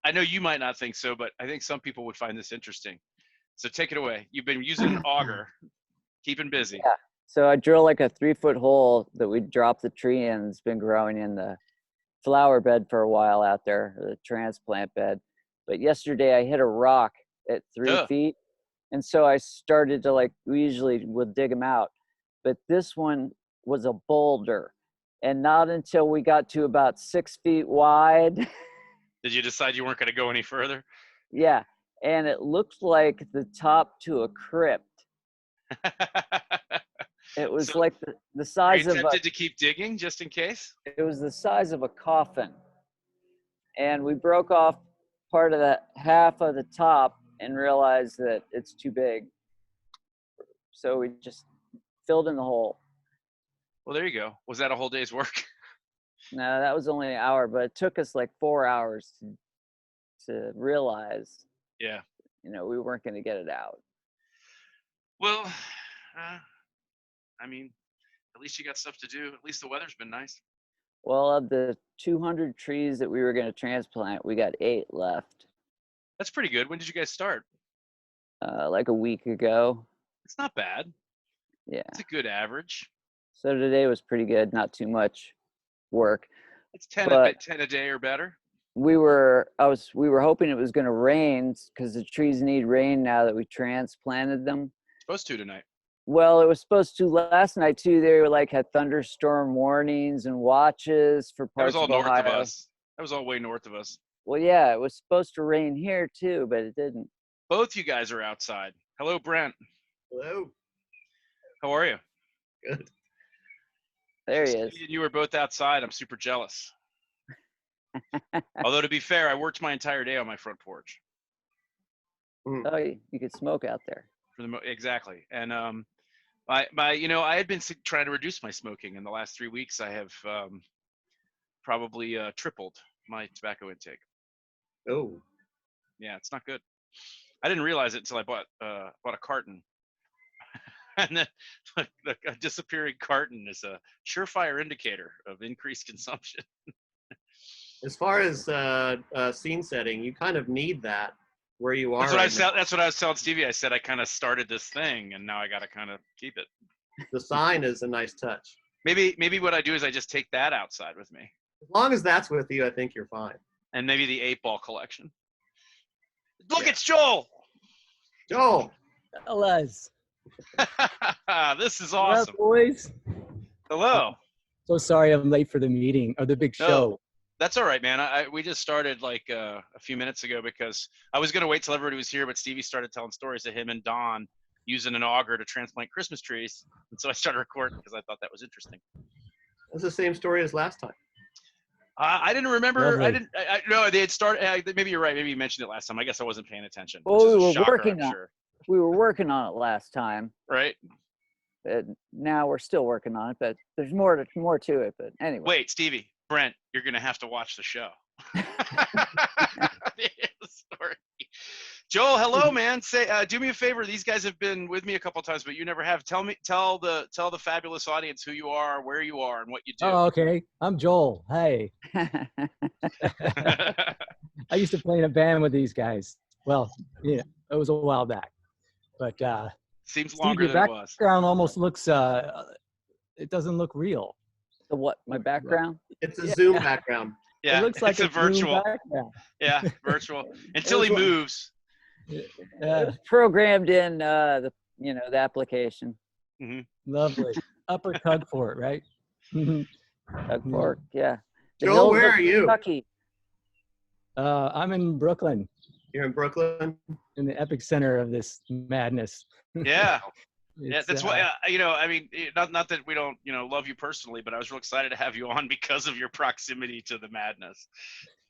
I know you might not think so, but I think some people would find this interesting. So take it away. You've been using an auger, keeping busy. Yeah. So I drill like a 3-foot hole that we drop the tree in. It's been growing in the flower bed for a while out there, the transplant bed. But yesterday I hit a rock at 3 feet. And so I started to we usually would dig them out. But this one was a boulder. And not until we got to about 6 feet wide. Did you decide you weren't going to go any further? Yeah. And it looked like the top to a crypt. It was so, like the size of a... Did to keep digging just in case? It was the size of a coffin. And we broke off part of that half of the top and realized that it's too big. So we just filled in the hole. Well, there you go. Was that a whole day's work? No, that was only an hour, but it took us like 4 hours to realize, we weren't going to get it out. Well, I mean, at least you got stuff to do. At least the weather's been nice. Well, of the 200 trees that we were going to transplant, we got 8 left. That's pretty good. When did you guys start? Like a week ago. It's not bad. Yeah. It's a good average. So today was pretty good. Not too much work. It's 10 a day or better. We were hoping it was going to rain because the trees need rain now that we transplanted them. Supposed to tonight. Well, it was supposed to last night too. They were had thunderstorm warnings and watches for parts of Ohio. That was all north of us. That was all way north of us. Well, yeah, it was supposed to rain here too, but it didn't. Both you guys are outside. Hello, Brent. Hello. How are you? Good. There he is. You were both outside. I'm super jealous. Although to be fair, I worked my entire day on my front porch. Oh, you could smoke out there. Exactly. And I had been trying to reduce my smoking. In the last 3 weeks, I have probably tripled my tobacco intake. Oh. Yeah, it's not good. I didn't realize it until I bought a carton. And then a disappearing carton is a surefire indicator of increased consumption. As far as scene setting, you kind of need that where you are. That's what I was telling Stevie. I said I kind of started this thing, and now I got to kind of keep it. The sign is a nice touch. Maybe what I do is I just take that outside with me. As long as that's with you, I think you're fine. And maybe the 8-ball collection. Look, it's Joel. Joel. Hellas. This is awesome. Hello, boys. Hello. So sorry I'm late for the meeting or the big show. No, that's all right, man. We just started a few minutes ago because I was going to wait till everybody was here, but Stevie started telling stories of him and Don using an auger to transplant Christmas trees. And so I started recording because I thought that was interesting. That's the same story as last time. I didn't remember. Lovely. No, they had started. Maybe you're right. Maybe you mentioned it last time. I guess I wasn't paying attention. Well, we were working on it last time. Right. But now we're still working on it, but there's more to it. But anyway. Wait, Stevie, Brent, you're going to have to watch the show. Sorry. Joel, hello, man. Say, do me a favor. These guys have been with me a couple of times, but you never have. Tell the fabulous audience who you are, where you are, and what you do. Oh, okay. I'm Joel. Hey. I used to play in a band with these guys. Well, yeah, it was a while back, but seems longer than it was. Background almost looks. It doesn't look real. The what? My background? It's a Zoom background. Yeah, it looks like it's a virtual. Yeah, virtual. Until he moves. It was programmed in the application. Mm-hmm. Lovely. Upper Tugfort, right? Tugfort, yeah. Joel, where are you? Kentucky. I'm in Brooklyn. You're in Brooklyn? In the epic center of this madness. Yeah. Yeah, that's why, I mean, not that we don't, love you personally, but I was real excited to have you on because of your proximity to the madness.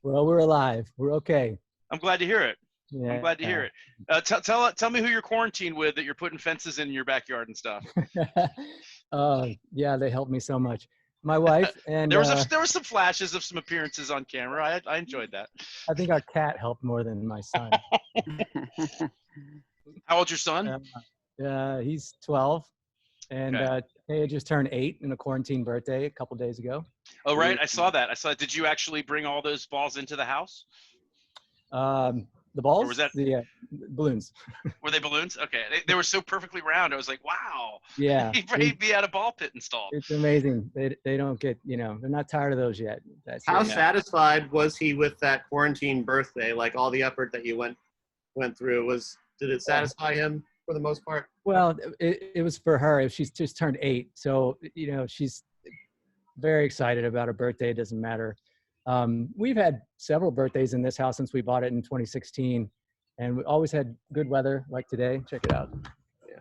Well, we're alive. We're okay. I'm glad to hear it. Yeah. I'm glad to hear it. Tell me who you're quarantined with that you're putting fences in your backyard and stuff. Yeah, they helped me so much. My wife and there was some flashes of some appearances on camera. I enjoyed that. I think our cat helped more than my son. How old's your son? He's 12, and he just turned 8 in a quarantine birthday a couple days ago. Oh, right. I saw that. Did you actually bring all those balls into the house? The balls? Or was that the balloons? Were they balloons? Okay, they were so perfectly round. I was like, wow. Yeah. He had a ball pit installed. It's amazing. They don't get, they're not tired of those yet. How satisfied was he with that quarantine birthday? Like all the effort that you went through, did it satisfy him for the most part? Well, it was for her. She's just turned 8, so she's very excited about her birthday. It doesn't matter. We've had several birthdays in this house since we bought it in 2016, and we always had good weather like today. Check it out. Yeah.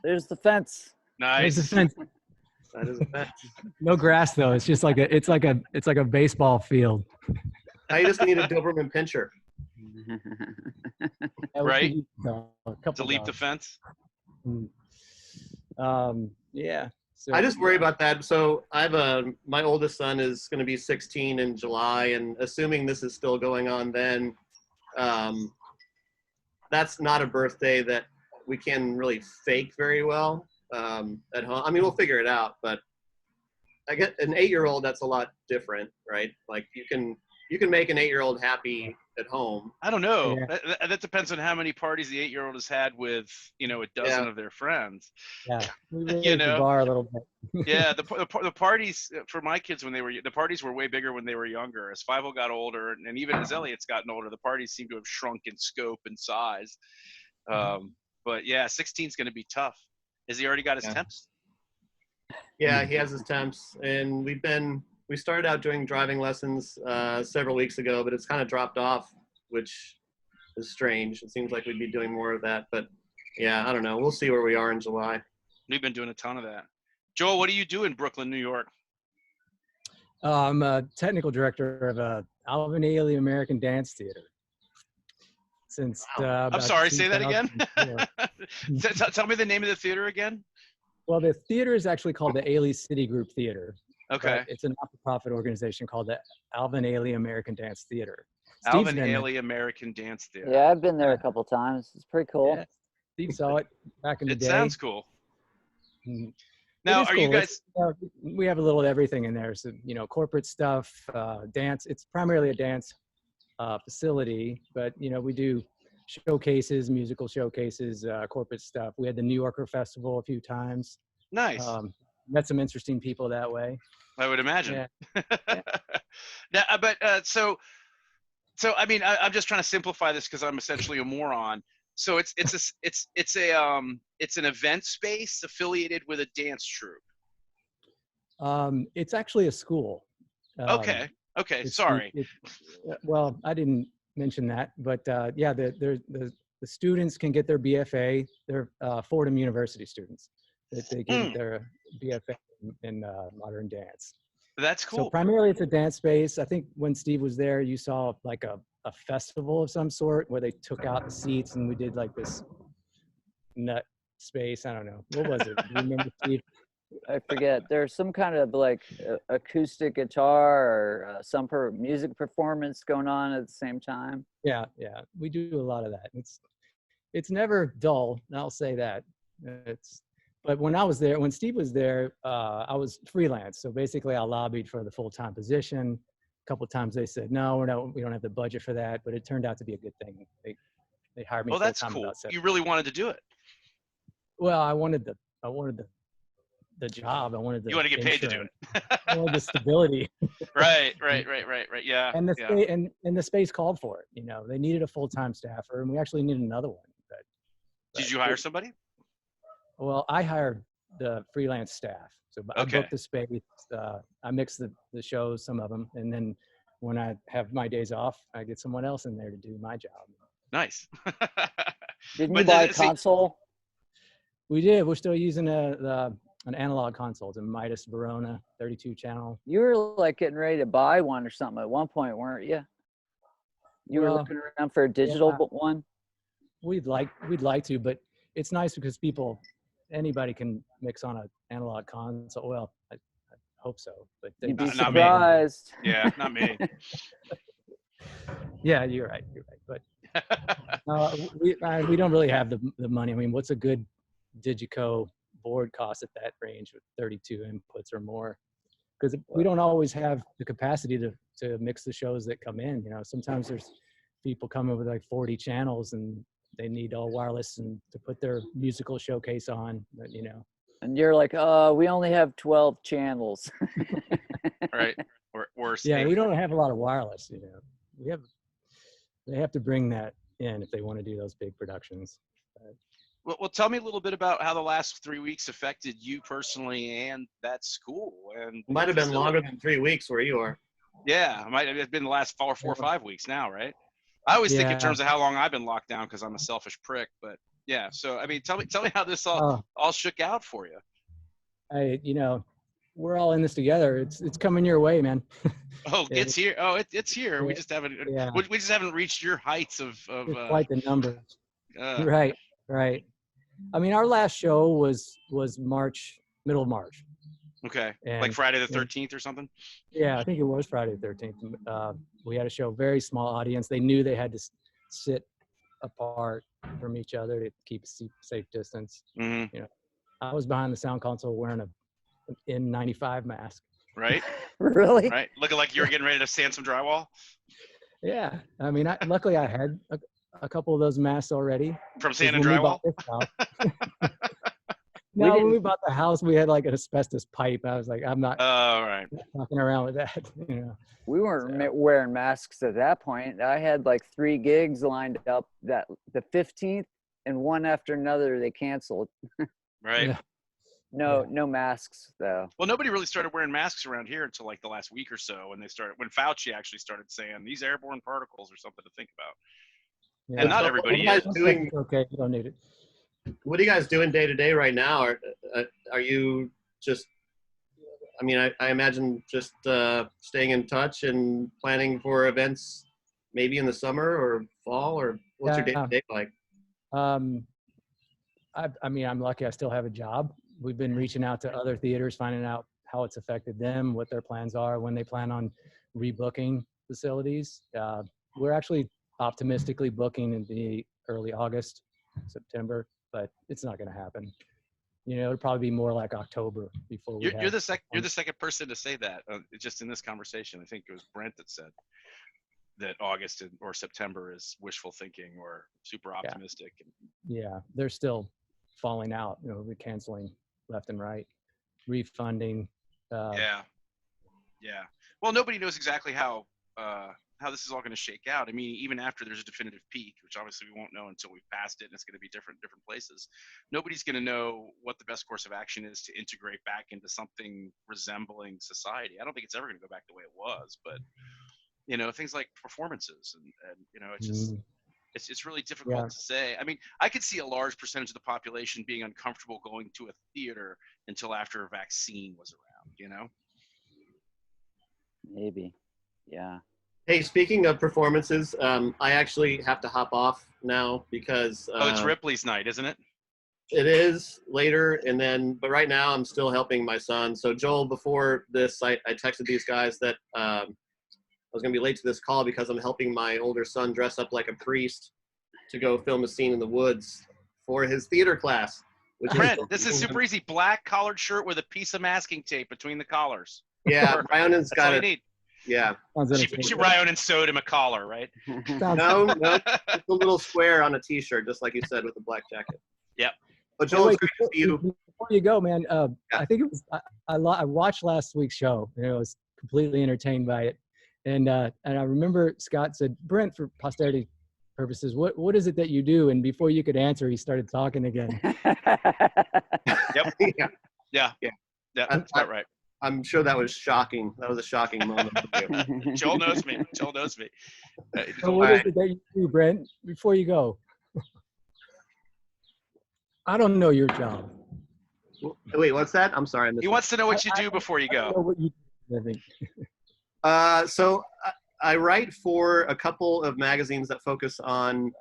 There's the fence. Nice. There's the fence. That is a fact. No grass though. It's just like it's like a baseball field. Now you just need a Doberman pinscher. Right? A couple To leap the dogs. fence. Yeah. So, I just worry about that. So my oldest son is going to be 16 in July, and assuming this is still going on then, that's not a birthday that we can really fake very well at home. I mean, we'll figure it out, but I get an 8-year-old, that's a lot different, right? Like you can make an 8-year-old happy at home. I don't know. Yeah. That depends on how many parties the 8-year-old has had with, a dozen of their friends. Yeah. We raised the bar a little bit. Yeah, the parties for my kids the parties were way bigger when they were younger. As Five got older, and even as Elliot's gotten older, the parties seem to have shrunk in scope and size. But yeah, 16 is going to be tough. Has he already got his temps? Yeah, he has his temps, and we started out doing driving lessons several weeks ago, but it's kind of dropped off, which is strange. It seems like we'd be doing more of that, but yeah, I don't know. We'll see where we are in July. We've been doing a ton of that. Joel, what do you do in Brooklyn, New York? I'm a technical director of Alvin Ailey American Dance Theater. Since I'm sorry, say that again. 2004. Tell me the name of the theater again. Well, the theater is actually called the Ailey City Group Theater. Okay. It's a not-for-profit organization called the Alvin Ailey American Dance Theater. Alvin Ailey American Dance Theater. Yeah, I've been there a couple times. It's pretty cool. Yeah, Steve saw it back in the day. It sounds cool. Mm. Now, It is are you cool. guys? We have a little of everything in there. So, corporate stuff, dance. It's primarily a dance facility, but, we do showcases, musical showcases, corporate stuff. We had the New Yorker Festival a few times. Nice. Met some interesting people that way. I would imagine. Yeah. Now, so I mean, I'm just trying to simplify this because I'm essentially a moron. So it's an event space affiliated with a dance troupe. It's actually a school. Okay. Sorry. Well, I didn't mention that, but yeah, the students can get their BFA. They're Fordham University students. They get their BFA in modern dance. That's cool. So primarily it's a dance space. I think when Steve was there, you saw like a festival of some sort where they took out the seats and we did like this nut space. I don't know. What was it? Do you remember, Steve? I forget. There's some kind of like acoustic guitar or some music performance going on at the same time. Yeah. We do a lot of that. It's never dull. I'll say that. But when Steve was there, I was freelance. So basically I lobbied for the full-time position. A couple of times they said, no, we don't have the budget for that, but it turned out to be a good thing. They hired me full-time. That's cool. You really wanted to do it. Well, I wanted the job. You want to get paid to do it. I wanted the stability. Right. Yeah. And the space called for it. They needed a full-time staffer, and we actually needed another one. But did you hire somebody? Well, I hired the freelance staff. So I booked the space. I mix the shows, some of them, and then when I have my days off, I get someone else in there to do my job. Nice. Didn't you buy a console? We did. We're still using an analog console. It's a Midas Verona 32 channel. You were like getting ready to buy one or something at one point, weren't you? You were looking around for a digital one? We'd like to, but it's nice because anybody can mix on an analog console. Well, I hope so, but you'd be surprised. Yeah, not me. Yeah, you're right. But we don't really have the money. I mean, what's a good Digico board cost at that range with 32 inputs or more? Because we don't always have the capacity to mix the shows that come in. Sometimes there's people come in with like 40 channels and they need all wireless and to put their musical showcase on, but, you know. And you're like, we only have 12 channels. Right. Or Yeah, we don't have a lot of wireless, you know. They have to bring that in if they want to do those big productions. Well, tell me a little bit about how the last 3 weeks affected you personally and that school. And It might have been longer than 3 weeks where you are. Yeah, it might have been the last 4 or 5 weeks now, right? I always think in terms of how long I've been locked down because I'm a selfish prick. But yeah, so I mean, tell me how this all shook out for you. You know, we're all in this together. It's coming your way, man. Oh, it's here. Oh, it's here. We just haven't. Yeah. We just haven't reached your heights of. Quite the numbers. Right. I mean, our last show was middle of March. Okay. And, like Friday the 13th or something. Yeah, I think it was Friday the 13th. We had a show, very small audience. They knew they had to sit apart from each other to keep a safe distance. Mm-hmm. You know, I was behind the sound console wearing a N95 mask. Right. Really? Right. Looking like you were getting ready to sand some drywall. Yeah. I mean, luckily I had a couple of those masks already. From sand and drywall? No, when we bought the house, we had like an asbestos pipe. I was like, I'm not right. fucking around with that. You know. We weren't wearing masks at that point. I had like 3 gigs lined up that the 15th and one after another they canceled. Right. Yeah. No masks though. Well, nobody really started wearing masks around here until like the last week or so when Fauci actually started saying these airborne particles are something to think about. Yeah. And not everybody is. Okay, you don't need it. What are you guys doing day to day right now? Are you just, I mean, I imagine just staying in touch and planning for events maybe in the summer or fall, or what's your day to day like? I mean, I'm lucky I still have a job. We've been reaching out to other theaters, finding out how it's affected them, what their plans are, when they plan on rebooking facilities. We're actually optimistically booking in the early August, September, but it's not going to happen. You know, it'll probably be more like October before we. You're the second person to say that just in this conversation. I think it was Brent that said that August or September is wishful thinking or super optimistic. Yeah, they're still falling out. You know, we're canceling left and right, refunding. Yeah. Well, nobody knows exactly how this is all going to shake out. I mean, even after there's a definitive peak, which obviously we won't know until we've passed it, and it's going to be different places. Nobody's going to know what the best course of action is to integrate back into something resembling society. I don't think it's ever going to go back the way it was, but you know, things like performances and you know, it's just it's really difficult to say. I mean, I could see a large percentage of the population being uncomfortable going to a theater until after a vaccine was around, you know? Maybe. Yeah. Hey, speaking of performances, I actually have to hop off now because it's Ripley's night, isn't it? It is later, but right now I'm still helping my son. So Joel, before this, I texted these guys that I was going to be late to this call because I'm helping my older son dress up like a priest to go film a scene in the woods for his theater class. Brent, this is super easy. Black collared shirt with a piece of masking tape between the collars. Yeah, Ryan's got it. Need. Yeah. Ryan sewed him a collar, right? No, just a little square on a T-shirt, just like you said, with a black jacket. Yep. But Joel, it's great to see you. Before you go, man, I think it was I watched last week's show. And I was completely entertained by it, and I remember Scott said, "Brent, for posterity purposes, what is it that you do?" And before you could answer, he started talking again. Yep. Yeah. That's about right. I'm sure that was shocking. That was a shocking moment. Joel knows me. So what is it that you do, Brent, before you go? I don't know your job. Wait, what's that? I'm sorry. He wants to know what you do before you go. I don't know what you do, I think. So I write for a couple of magazines that focus on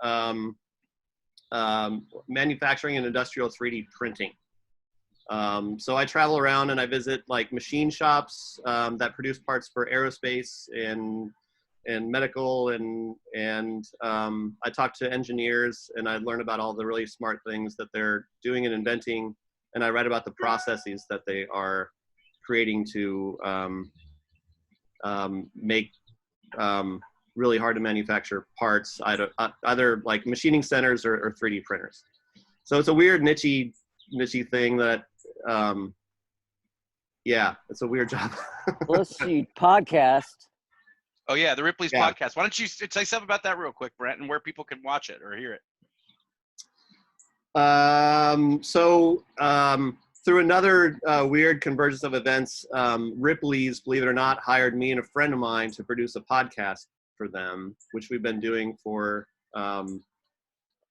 manufacturing and industrial 3D printing. So I travel around and I visit like machine shops that produce parts for aerospace and medical, and I talk to engineers and I learn about all the really smart things that they're doing and inventing, and I write about the processes that they are creating to make really hard to manufacture parts, either like machining centers or 3D printers. So it's a weird nichey thing that, yeah, it's a weird job. Let's see, podcast. Oh yeah, the Ripley's Yeah. podcast. Why don't you say something about that real quick, Brent, and where people can watch it or hear it? Through another weird convergence of events, Ripley's, believe it or not, hired me and a friend of mine to produce a podcast for them, which we've been doing for a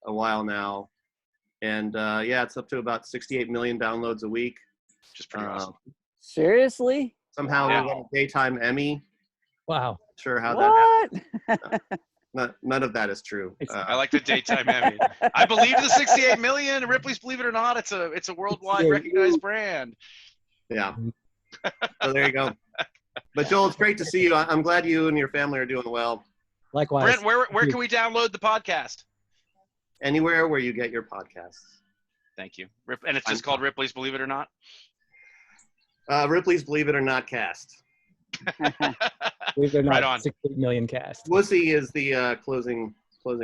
while now. And yeah, it's up to about 68 million downloads a week. Just pretty awesome. Seriously? Somehow Wow. we got a daytime Emmy. Wow. Sure how that What? happened. None of that is true. I like the daytime Emmy. I believe the 68 million. Ripley's, believe it or not, it's a worldwide recognized brand. Yeah. So there you go. But Joel, it's great to see you. I'm glad you and your family are doing well. Likewise. Brent, where can we download the podcast? Anywhere where you get your podcasts. Thank you. And it's just called Ripley's, believe it or not. Ripley's Believe It or Not cast. Believe it or not, Right on. 68 million cast. Wussy is the closing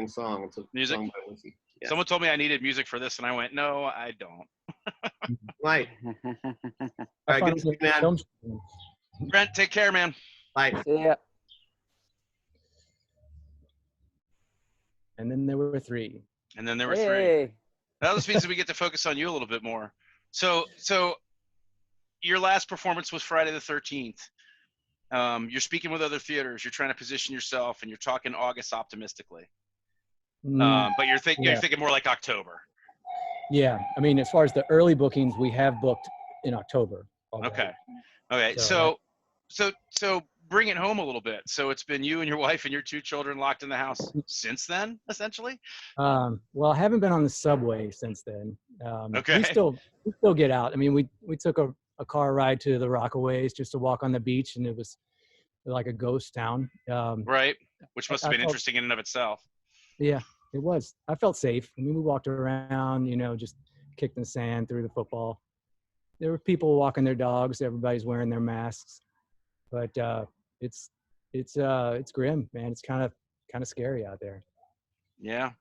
song. It's a Music? song by Wussy. Yeah. Someone told me I needed music for this, and I went, no, I don't. Right. All right, good to see you, man. Brent, take care, man. Bye. Yeah. And then there were three. And then there were three. Hey. That just means that we get to focus on you a little bit more. So your last performance was Friday the 13th. You're speaking with other theaters. You're trying to position yourself, and you're talking August optimistically. But you're thinking more like October. Yeah. I mean, as far as the early bookings, we have booked in October already. Okay. So bring it home a little bit. So it's been you and your wife and your two children locked in the house since then, essentially? Well, I haven't been on the subway since then. Okay. We still get out. I mean, we took a car ride to the Rockaways just to walk on the beach, and it was like a ghost town. Right. Which must have been I felt- interesting in and of itself. Yeah, it was. I felt safe. I mean, we walked around, just kicked in the sand, threw the football. There were people walking their dogs. Everybody's wearing their masks, but it's grim, man. It's kind of scary out there. Yeah.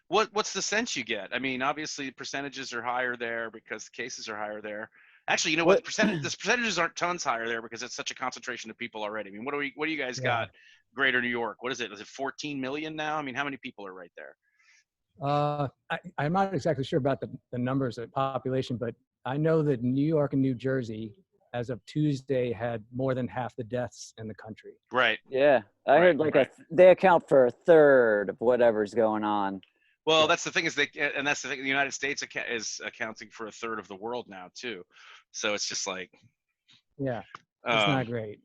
What's the sense you get? I mean, obviously percentages are higher there because the cases are higher there. Actually, you know what? The percentages aren't tons higher there because it's such a concentration of people already. I mean, what do you guys got? Greater New York. What is it? Is it 14 million now? I mean, how many people are right there? I'm not exactly sure about the numbers of population, but I know that New York and New Jersey, as of Tuesday, had more than half the deaths in the country. Right. Yeah. I heard they account for a third of whatever's going on. Well, that's the thing that's the thing. The United States is accounting for a third of the world now too. So it's just like, yeah, it's not great.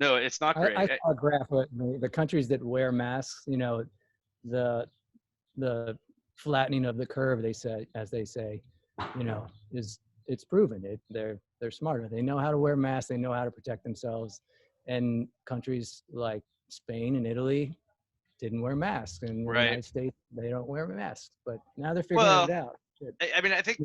No, it's not great. I saw a graph of the countries that wear masks, the flattening of the curve, as they say, it's proven. They're smarter. They know how to wear masks. They know how to protect themselves. And countries like Spain and Italy didn't wear masks. And the United States, they don't wear masks. But now they're figuring it out. I mean, I think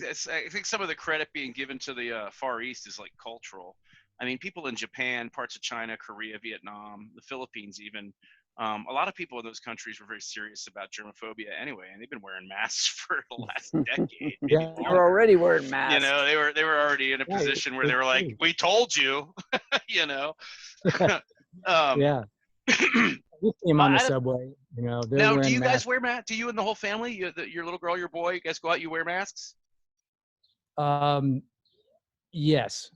some of the credit being given to the Far East is like cultural. I mean, people in Japan, parts of China, Korea, Vietnam, the Philippines even, a lot of people in those countries were very serious about germophobia anyway, and they've been wearing masks for the last decade. Yeah, they're already wearing masks. They were already in a position where they were like, "We told you," Yeah. We see them on the subway. Now, do you guys wear masks? Do you and the whole family, your little girl, your boy, you guys go out, you wear masks? Yes.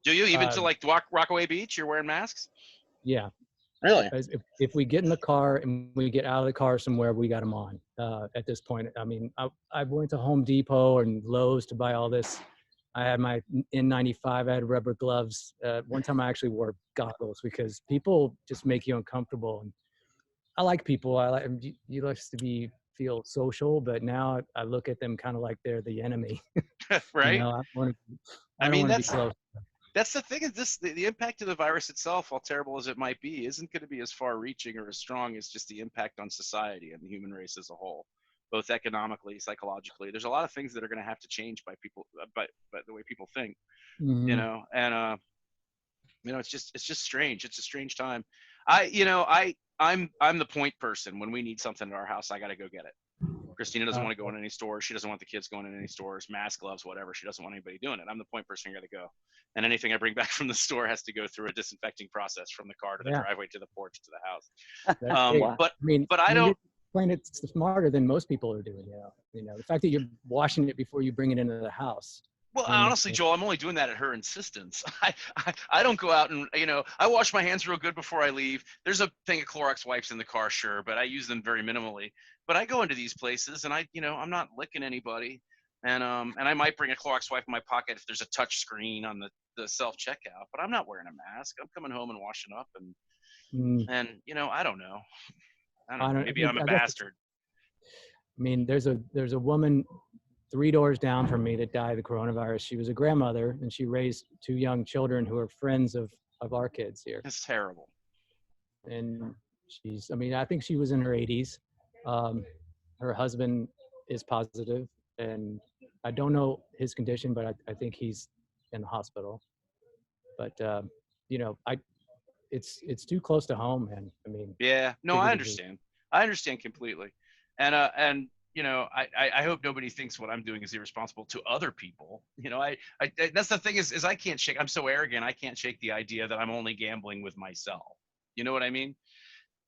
Do you even to like Rockaway Beach? You're wearing masks? Yeah. Really? If we get in the car and we get out of the car somewhere, we got them on. At this point, I mean, I went to Home Depot and Lowe's to buy all this. I had my N95. I had rubber gloves. One time, I actually wore goggles because people just make you uncomfortable. And I like people. You like to feel social, but now I look at them kind of like they're the enemy. Right. I don't want to be close. That's the thing is the impact of the virus itself, all terrible as it might be, isn't going to be as far reaching or as strong as just the impact on society and the human race as a whole, both economically, psychologically. There's a lot of things that are going to have to change by people, by the way people think, Mm-hmm. and it's just strange. It's a strange time. I'm the point person. When we need something at our house, I got to go get it. Christina doesn't want to go in any stores. She doesn't want the kids going in any stores, mask, gloves, whatever. She doesn't want anybody doing it. I'm the point person. I got to go. And anything I bring back from the store has to go through a disinfecting process from the car to the driveway to the porch to the house. Wow. But I don't. You're it smarter than most people are doing. The fact that you're washing it before you bring it into the house. Well, honestly, Joel, I'm only doing that at her insistence. I don't go out and, I wash my hands real good before I leave. There's a thing of Clorox wipes in the car, sure, but I use them very minimally. But I go into these places and I'm not licking anybody. And I might bring a Clorox wipe in my pocket if there's a touch screen on the self-checkout, but I'm not wearing a mask. I'm coming home and washing up and I don't know. I don't know. Maybe I'm a bastard. I mean, there's a woman 3 doors down from me that died of the coronavirus. She was a grandmother and she raised 2 young children who are friends of our kids here. It's terrible. And I think she was in her 80s. Her husband is positive and I don't know his condition, but I think he's in the hospital. But, it's too close to home, man. I mean, yeah, no, I understand. I understand completely. And I hope nobody thinks what I'm doing is irresponsible to other people. That's the thing is I can't shake. I'm so arrogant. I can't shake the idea that I'm only gambling with myself. You know what I mean?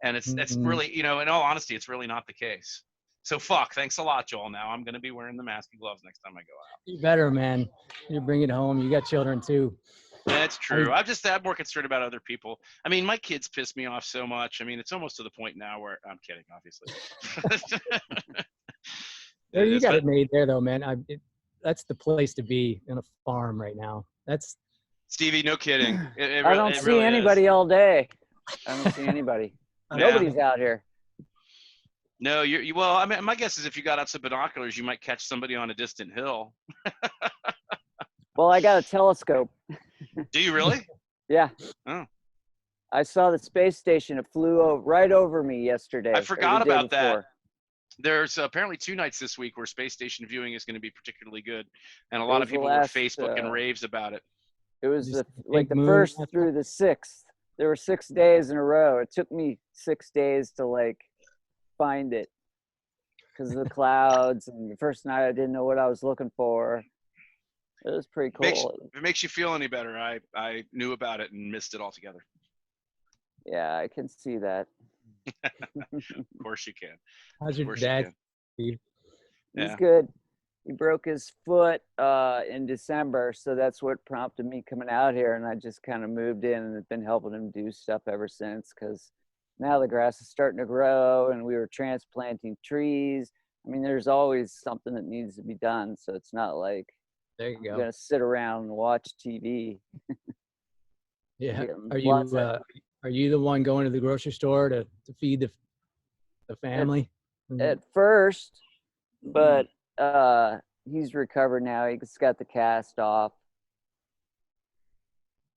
And it's really, in all honesty, it's really not the case. So thanks a lot, Joel. Now I'm going to be wearing the mask and gloves next time I go out. You better, man. You bring it home. You got children too. That's true. I'm more concerned about other people. I mean, my kids piss me off so much. I mean, it's almost to the point now where I'm kidding, obviously. You got it made there, though, man. That's the place to be in a farm right now. That's Stevie. No kidding. I don't see anybody all day. I don't see anybody. Nobody's out here. No, well, I mean, my guess is if you got out some binoculars, you might catch somebody on a distant hill. Well, I got a telescope. Do you really? Yeah. Oh. I saw the space station. It flew right over me yesterday. I forgot about that. There's apparently 2 nights this week where space station viewing is going to be particularly good, and a lot of people were Facebooking raves about it. It was the first through the 6th. There were 6 days in a row. It took me 6 days to find it because of the clouds, and the first night I didn't know what I was looking for. It was pretty cool. If it makes you feel any better, I knew about it and missed it altogether. Yeah, I can see that. Of course you can. How's your dad, Steve? He's good. He broke his foot in December, so that's what prompted me coming out here, and I just kind of moved in and have been helping him do stuff ever since, because now the grass is starting to grow and we were transplanting trees. I mean, there's always something that needs to be done, so it's not like there you go. I'm going to sit around and watch TV. Yeah. Are you the one going to the grocery store to feed the family? At first, but he's recovered now. He's got the cast off.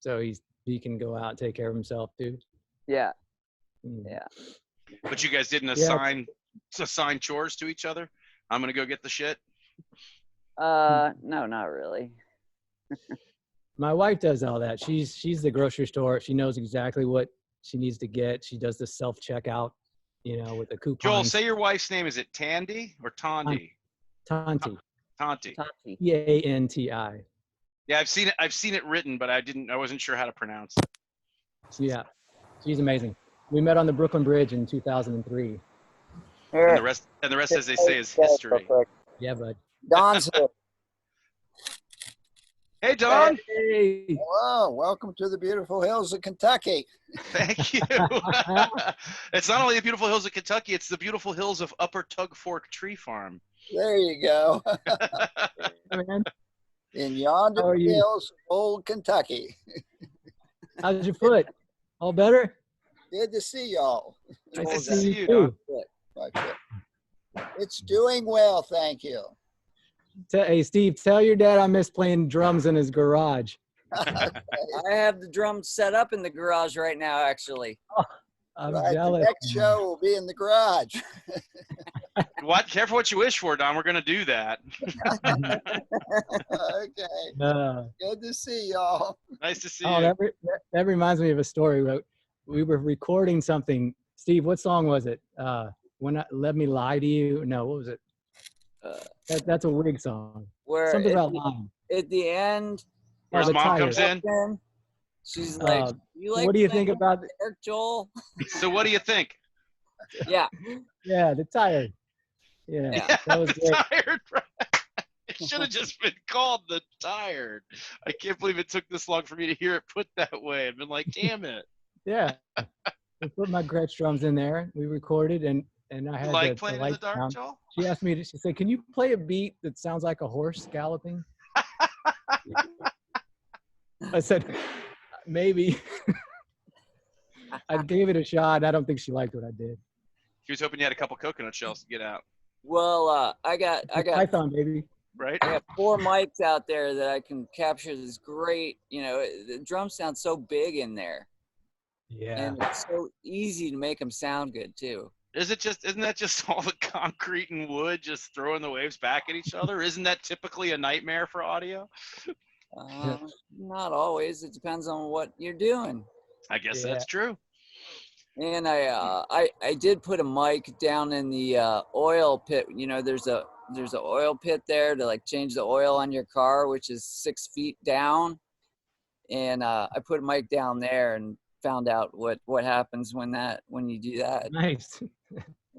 So he can go out and take care of himself too? Yeah. Yeah. But you guys didn't assign chores to each other? I'm going to go get the shit? No, not really. My wife does all that. She's the grocery store. She knows exactly what she needs to get. She does the self-checkout, with the coupons. Joel, say your wife's name. Is it Tandy or Tanti? Tanti. Tanti. Tanti. Yeah, I've seen it written, but I wasn't sure how to pronounce it. Yeah, she's amazing. We met on the Brooklyn Bridge in 2003. And the rest, as they say, is history. Yeah, bud. Don's here. Hey, Don. Hey. Hello. Welcome to the beautiful hills of Kentucky. Thank you. It's not only the beautiful hills of Kentucky, it's the beautiful hills of Upper Tug Fork Tree Farm. There you go. In yonder hills of old Kentucky. How's your foot? All better? Good to see y'all. Nice to see you, Don. It's doing well, thank you. Hey, Steve, tell your dad I miss playing drums in his garage. I have the drums set up in the garage right now, actually. Oh, I'm jealous. The next show will be in the garage. Careful what you wish for, Don. We're going to do that. Okay. Good to see y'all. Nice to see you. That reminds me of a story. we were recording something. Steve, what song was it? Let Me Lie to You. No, what was it? That's a Wig song. Where Something at about the, lying. at the end, Where his the mom tire. comes in. She's like, "You like What do you playing think about? Eric Joel?" So what do you think? Yeah. Yeah, the tire. Yeah, Yeah. that was The great. Tired. It should have just been called The Tired. I can't believe it took this long for me to hear it put that way. I've been like, damn it. Yeah, we put my Gretsch drums in there. We recorded, and I You had like the playing in the lights dark, down. Joel? She asked me. She said, "Can you play a beat that sounds like a horse galloping?" I said, "Maybe." I gave it a shot. I don't think she liked what I did. She was hoping you had a couple coconut shells to get out, Well, I got Python, baby. right? I have 4 mics out there that I can capture this great, the drums sound so big in there. Yeah. And it's so easy to make them sound good too. Isn't that just all the concrete and wood just throwing the waves back at each other? Isn't that typically a nightmare for audio? Not always. It depends on what you're doing. I guess Yeah. that's true. And I did put a mic down in the oil pit. There's a oil pit there to like change the oil on your car, which is 6 feet down. And I put a mic down there and found out what happens when you do that. Nice.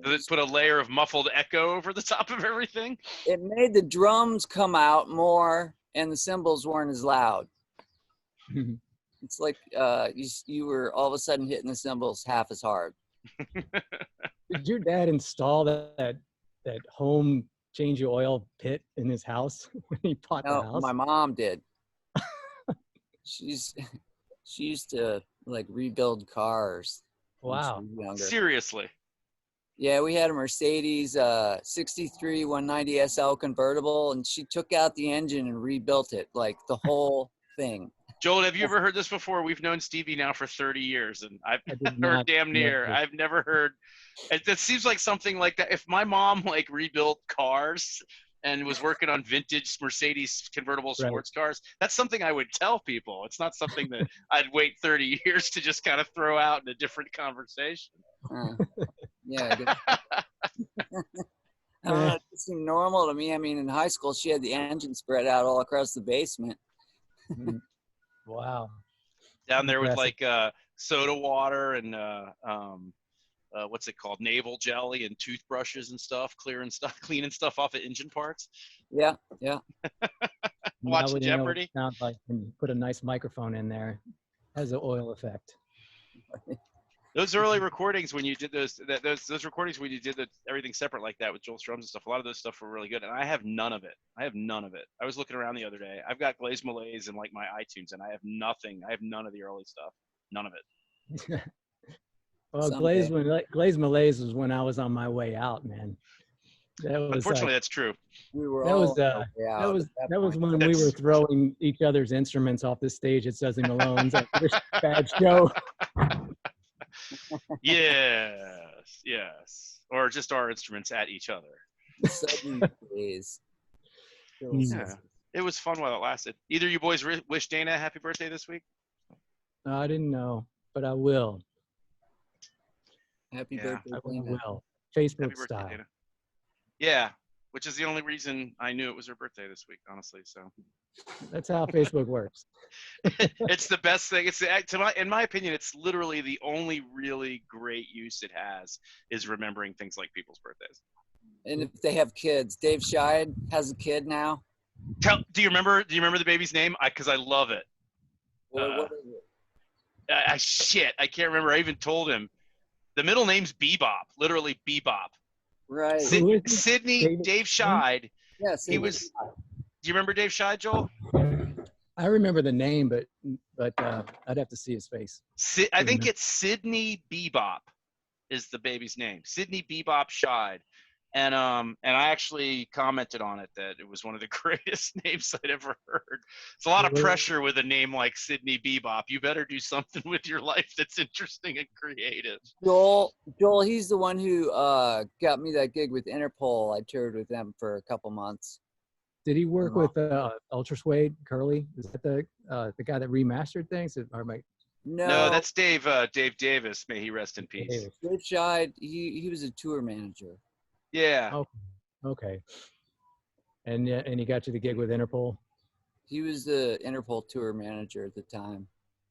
Does it put a layer of muffled echo over the top of everything? It made the drums come out more, and the cymbals weren't as loud. It's like you were all of a sudden hitting the cymbals half as hard. Did your dad install that home change your oil pit in his house when he bought the No, house? my mom did. She used to like rebuild cars. when she Wow. was younger. Seriously. Yeah, we had a Mercedes 63 190 SL convertible, and she took out the engine and rebuilt it, like the whole thing. Joel, have you ever heard this before? We've known Stevie now for 30 years, and I've did heard not damn know near. this. I've never heard. It seems like something like that. If my mom like rebuilt cars and was working on vintage Mercedes convertible Right. sports cars, that's something I would tell people. It's not something that I'd wait 30 years to just kind of throw out in a different conversation. Yeah. I don't know, it seemed normal to me. I mean, in high school, she had the engine spread out all across the basement. Wow. Down there with Impressive. like soda water and what's it called, navel jelly and toothbrushes and stuff, cleaning stuff off of engine parts. Yeah. Watching Now we know what Jeopardy. it sounds like when you put a nice microphone in there. Has an oil effect. Those early recordings when you did those recordings when you did everything separate like that with Joel's drums and stuff, a lot of those stuff were really good, and I have none of it. I was looking around the other day. I've got Glaze Malaise and like my iTunes, and I have nothing. I have none of the early stuff. None of it. Well, Glaze Malaise was when I was on my way out, man. That was Unfortunately, that's true. We were that all was that was when we were throwing each other's instruments off the stage at Suzy Malone's after this bad show. Yes. Or just our instruments at each other. days. Yeah. It was fun while it lasted. Either you boys wish Dana a happy birthday this week? No, I didn't know, but I will. Happy Yeah, birthday, I Dana. will. Happy Facebook birthday, style. Dana. Yeah, which is the only reason I knew it was her birthday this week, honestly. So That's how Facebook works. it's the best thing. In my opinion, it's literally the only really great use it has is remembering things like people's birthdays. And if they have kids, Dave Scheid has a kid now. Do you remember the baby's name? Because I love it. What is it? Shit, I can't remember. I even told him. The middle name's Bebop, literally Bebop. Right. Who is it? Sydney, Dave Scheid. Yes. He was. Do you remember Dave Scheid, Joel? I remember the name, but I'd have to see his face. I think it's Sydney Bebop is the baby's name. Sydney Bebop Scheid. And I actually commented on it that it was one of the greatest names I'd ever heard. It's a lot of pressure with a name like Sydney Bebop. You better do something with your life that's interesting and creative. Joel, he's the one who got me that gig with Interpol. I toured with them for a couple months. Did he work with Ultra Suede Curly? Is that the guy that remastered things? No, No, that's Dave. Dave Davis. May he rest in peace. Davis. Dave Scheid, he was a tour manager. Yeah. Oh, okay. And he got you the gig with Interpol. He was the Interpol tour manager at the time.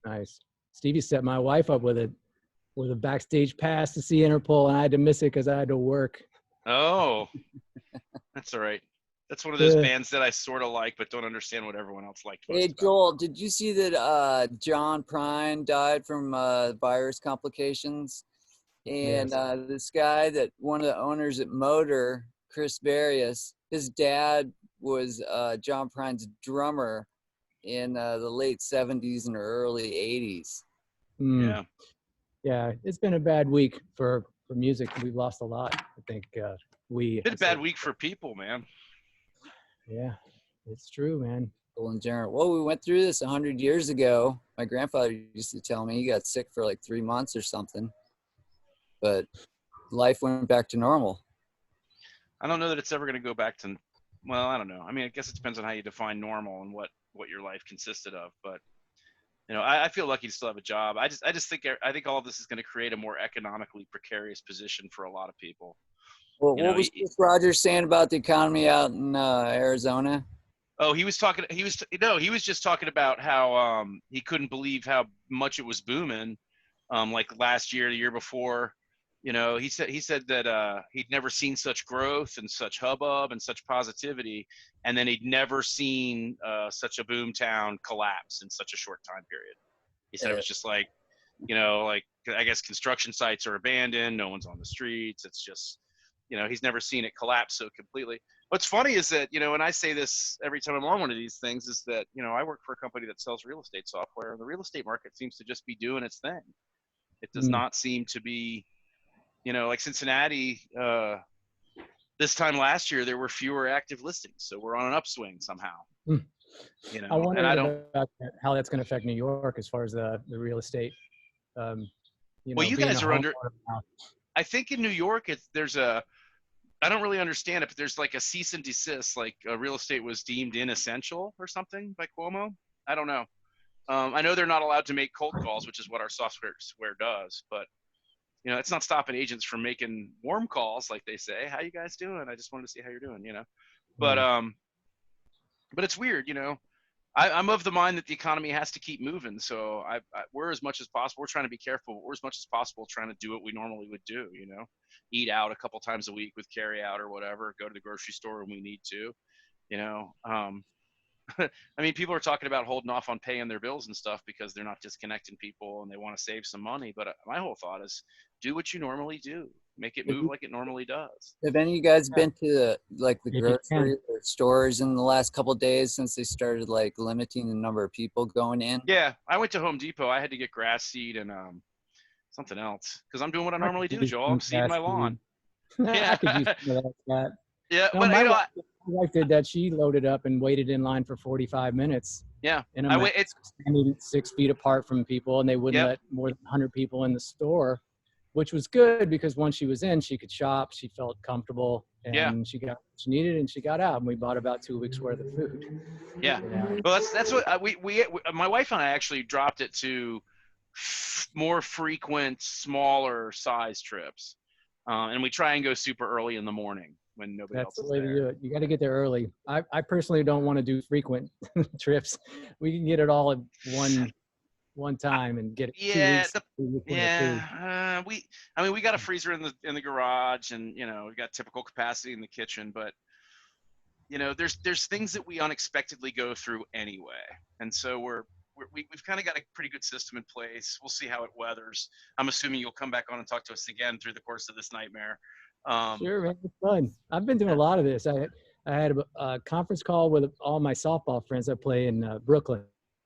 Nice. Stevie set my wife up with a backstage pass to see Interpol, and I had to miss it because I had to work. Oh, that's all right. That's one of those Yeah. bands that I sort of like, but don't understand what everyone else liked. most Hey about. Joel, did you see that John Prine died from virus complications? And Yes. this guy that one of the owners at Motor, Chris Barrios, his dad was John Prine's drummer in the late 70s and early 80s. Mm. Yeah. Yeah, it's been a bad week for music. We've lost a lot. I think Been a bad week for people, man. Yeah, it's true, man. In general. Well, we went through this 100 years ago. My grandfather used to tell me he got sick for like 3 months or something, but life went back to normal. I don't know that it's ever going to go back to. Well, I don't know. I mean, I guess it depends on how you define normal and what your life consisted of. But I feel lucky to still have a job. I just think all of this is going to create a more economically precarious position for a lot of people. Well, what was Chris Rogers saying about the economy out in Arizona? Oh, he was just talking about how he couldn't believe how much it was booming, like last year, the year before. He said that he'd never seen such growth and such hubbub and such positivity, and then he'd never seen such a boom town collapse in such a short time period. He said it was just like, like I guess construction sites are abandoned, no one's on the streets. It's just, he's never seen it collapse so completely. What's funny is that, and I say this every time I'm on one of these things, is that, I work for a company that sells real estate software, and the real estate market seems to just be doing its thing. It does not seem to be, like Cincinnati, this time last year, there were fewer active listings. So we're on an upswing somehow. I wonder about how that's going to affect New York as far as the real estate. Well, you guys are under, I think in New York, I don't really understand it, but there's like a cease and desist, like real estate was deemed inessential or something by Cuomo. I don't know. I know they're not allowed to make cold calls, which is what our software does, but it's not stopping agents from making warm calls, like they say. How you guys doing? I just wanted to see how you're doing, But it's weird, I'm of the mind that the economy has to keep moving. So we're as much as possible. We're trying to be careful, but we're as much as possible trying to do what we normally would do, eat out a couple times a week with carry out or whatever, go to the grocery store when we need to, I mean, people are talking about holding off on paying their bills and stuff because they're not disconnecting people and they want to save some money. But my whole thought is do what you normally do. Make it move like it normally does. Have any of you guys been to the grocery stores in the last couple of days since they started like limiting the number of people going in? Yeah, I went to Home Depot. I had to get grass seed and something else because I'm doing what I normally do, Joel. I'm seeding my lawn. Yeah, I could use some of that. Yeah, no, but my wife did that. She loaded up and waited in line for 45 minutes. Yeah, and it's standing 6 feet apart from people, and they wouldn't let more than 100 people in the store, which was good because once she was in, she could shop. She felt comfortable, and she got what she needed, and she got out. And we bought about 2 weeks worth of food. Yeah, well, that's what we my wife and I actually dropped it to more frequent, smaller size trips, and we try and go super early in the morning when nobody else is there. That's the way to do it. You got to get there early. I personally don't want to do frequent trips. We can get it all at one time and get it 2 weeks. We got a freezer in the garage, and we got typical capacity in the kitchen, but there's things that we unexpectedly go through anyway, and so we've kind of got a pretty good system in place. We'll see how it weathers. I'm assuming you'll come back on and talk to us again through the course of this nightmare. Sure, man, it's fun. I've been doing a lot of this. I had a conference call with all my softball friends that play in Brooklyn.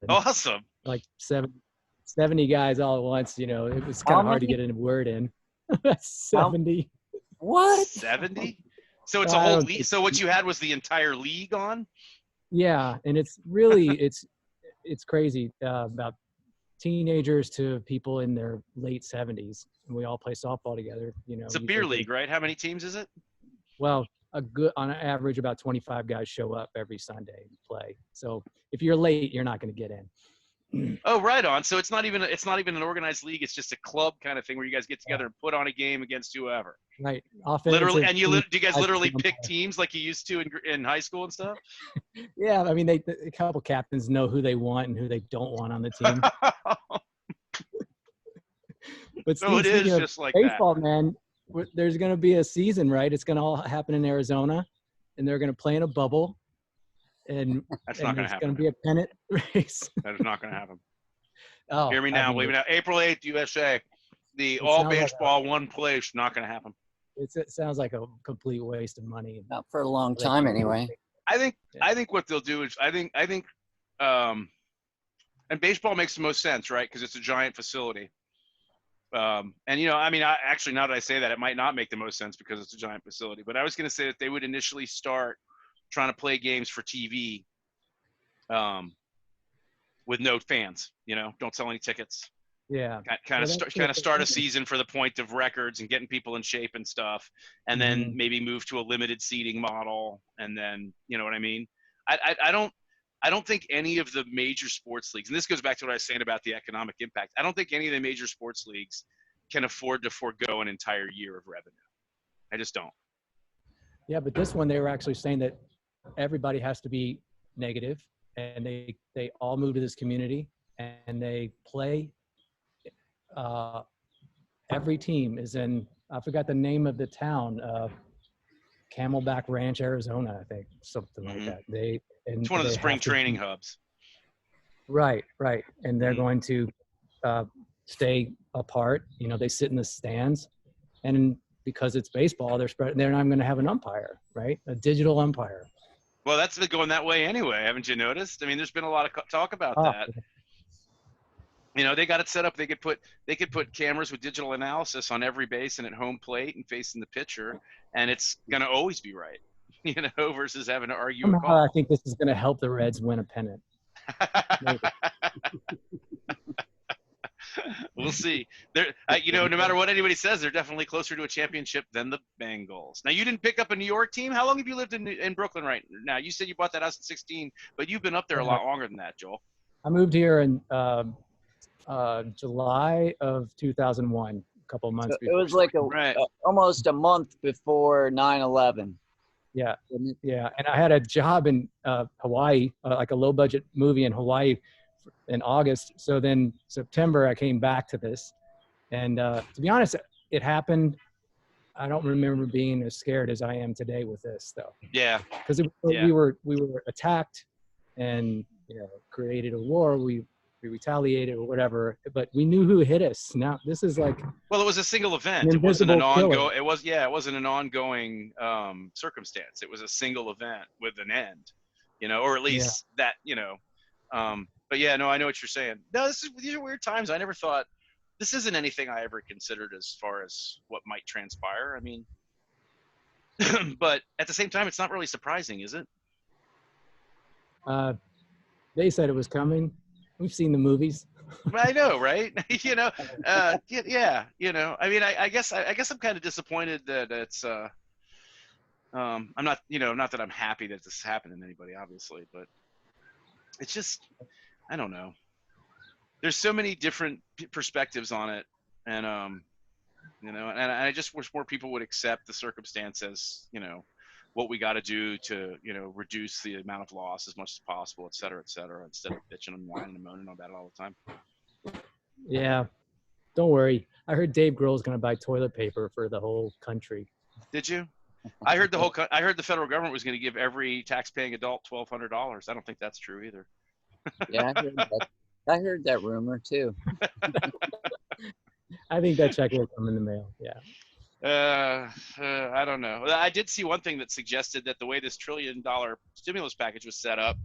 Awesome. Like 70 guys all at once. It was kind of hard to get a word in. 70. What? 70? So it's a whole league. So what you had was the entire league on? Yeah, and it's really it's crazy about teenagers to people in their late 70s, and we all play softball together. It's a beer league, right? How many teams is it? Well, on average, about 25 guys show up every Sunday and play. So if you're late, you're not going to get in. Oh, right on. So it's not even an organized league. It's just a club kind of thing where you guys get together and put on a game against whoever. Right. Literally, Offensive and do you guys team, literally umpire. pick teams like you used to in high school and stuff? Yeah, I mean, a couple captains know who they want and who they don't want on the team. But So it Steve, is speaking of just like baseball, man, there's going to be a season, right? It's going to all happen in Arizona, and they're going to play in a bubble, and That's not going to it's going happen. to be a pennant race. That is not going to happen. Oh, Hear me now. Believe me now. April 8th, USA. The all sounds like baseball, one place. Not going to happen. It sounds like a complete waste of money. Not for a long time anyway. I think what they'll do is and baseball makes the most sense, right? Because it's a giant facility. And I mean, actually, now that I say that, it might not make the most sense because it's a giant facility. But I was going to say that they would initially start trying to play games for TV, with no fans. Don't sell any tickets. Yeah. Kind of start a season for the point of records and getting people in shape and stuff, and then maybe move to a limited seating model, and then you know what I mean. I don't think any of the major sports leagues, and this goes back to what I was saying about the economic impact. I don't think any of the major sports leagues can afford to forego an entire year of revenue. I just don't. Yeah, but this one they were actually saying that everybody has to be negative, and they all move to this community and they play. Every team is in, I forgot the name of the town, Camelback Ranch, Arizona, I think, something like that. It's one of the spring training hubs. Right. And they're going to stay apart. They sit in the stands, and because it's baseball, they're not going to have an umpire, right? A digital umpire. Well, that's been going that way anyway. Haven't you noticed? I mean, there's been a lot of talk about that. They got it set up. They could put cameras with digital analysis on every base and at home plate and facing the pitcher, and it's going to always be right, versus having to argue a call. I think this is going to help the Reds win a pennant. We'll see. No matter what anybody says, they're definitely closer to a championship than the Bengals. Now, you didn't pick up a New York team. How long have you lived in Brooklyn right now? You said you bought that house at 16, but you've been up there a lot longer than that, Joel. I moved here in July of 2001, a couple of months before. It was like almost a month before 9/11. Yeah. And I had a job in Hawaii, like a low-budget movie in Hawaii in August. So then September, I came back to this. And to be honest, it happened. I don't remember being as scared as I am today with this, though. Yeah. Because we were attacked and created a war. We retaliated or whatever, but we knew who hit us. Now this is like, well, it was a single event. It wasn't an ongoing circumstance. It was a single event with an end, or at least that, but yeah, no, I know what you're saying. No, these are weird times. I never thought, this isn't anything I ever considered as far as what might transpire. I mean, but at the same time, it's not really surprising, is it? They said it was coming. We've seen the movies. I know, right? Yeah. I mean, I guess I'm kind of disappointed that it's. I'm not, not that I'm happy that this is happening to anybody, obviously, but it's just, I don't know. There's so many different perspectives on it, and and I just wish more people would accept the circumstance as, what we got to do to, reduce the amount of loss as much as possible, et cetera, instead of bitching and whining and moaning about it all the time. Yeah. Don't worry. I heard Dave Grohl's going to buy toilet paper for the whole country. Did you? I heard the federal government was going to give every tax-paying adult $1,200. I don't think that's true either. Yeah, I heard that rumor too. I think that check will come in the mail. Yeah. I don't know. I did see one thing that suggested that the way this $1 trillion stimulus package was set up,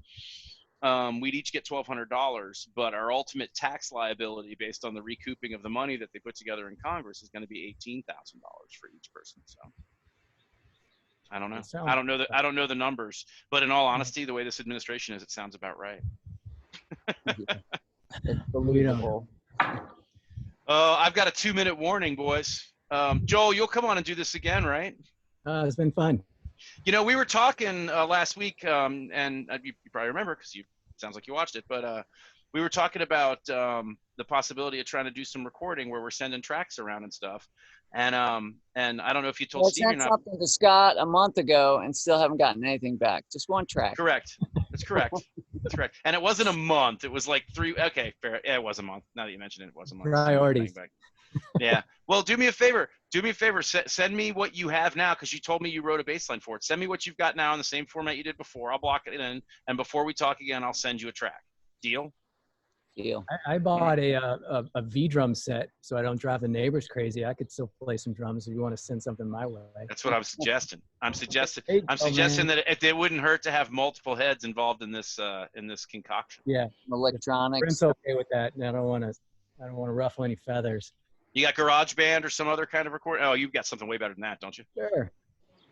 we'd each get $1,200, but our ultimate tax liability based on the recouping of the money that they put together in Congress is going to be $18,000 for each person. So I don't know. I don't know the numbers, but in all honesty, the way this administration is, it sounds about right. It's believable. I've got a 2-minute warning, boys. Joel, you'll come on and do this again, right? It's been fun. We were talking last week, and you probably remember because sounds like you watched it, but we were talking about the possibility of trying to do some recording where we're sending tracks around and stuff. And I don't know if you told Well, I Steve or sent not. something to Scott a month ago and still haven't gotten anything back. Just one track. Correct. That's correct. That's correct. And it wasn't a month. It was like 3. Okay, fair. Yeah, it was a month. Now that you mention it, it was a month. Priorities. Yeah. Well, do me a favor. Do me a favor. Send me what you have now, because you told me you wrote a bass line for it. Send me what you've got now in the same format you did before. I'll block it in, and before we talk again, I'll send you a track. Deal? Deal. I bought a V drum set so I don't drive the neighbors crazy. I could still play some drums if you want to send something my way. That's what I'm suggesting. I'm suggesting Man. that it wouldn't hurt to have multiple heads involved in this concoction. Yeah, Electronics. Brent's okay with that. I don't want to ruffle any feathers. You got GarageBand or some other kind of record? Oh, you've got something way better than that, don't you? Sure.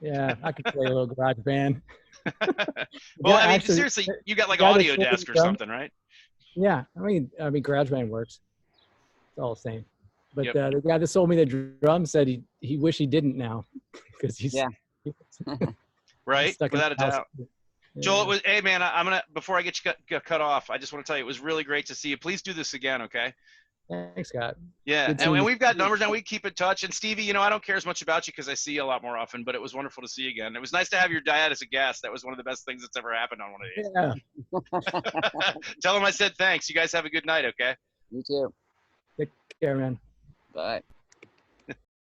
Yeah, I could play a little garage band. Well, Yeah, I mean, actually, seriously, you got like guy that Audio sold Desk or drum- something, right? Yeah, I mean, GarageBand works. It's all the same. But Yep. the guy that sold me the drum said he wish he didn't now, because he's Yeah. Right, stuck in without a the house. doubt. Yeah. Joel, it was. Hey, man, I'm gonna before I get you cut off, I just want to tell you it was really great to see you. Please do this again, okay? Thanks, Scott. Yeah, Good and seeing you. we've got numbers now. We keep in touch. And Stevie, you know, I don't care as much about you because I see you a lot more often. But it was wonderful to see you again. It was nice to have your dad as a guest. That was one of the best things that's ever happened on one of these. Yeah, Tell him I said thanks. You guys have a good night, okay? You too. take care, man. Bye.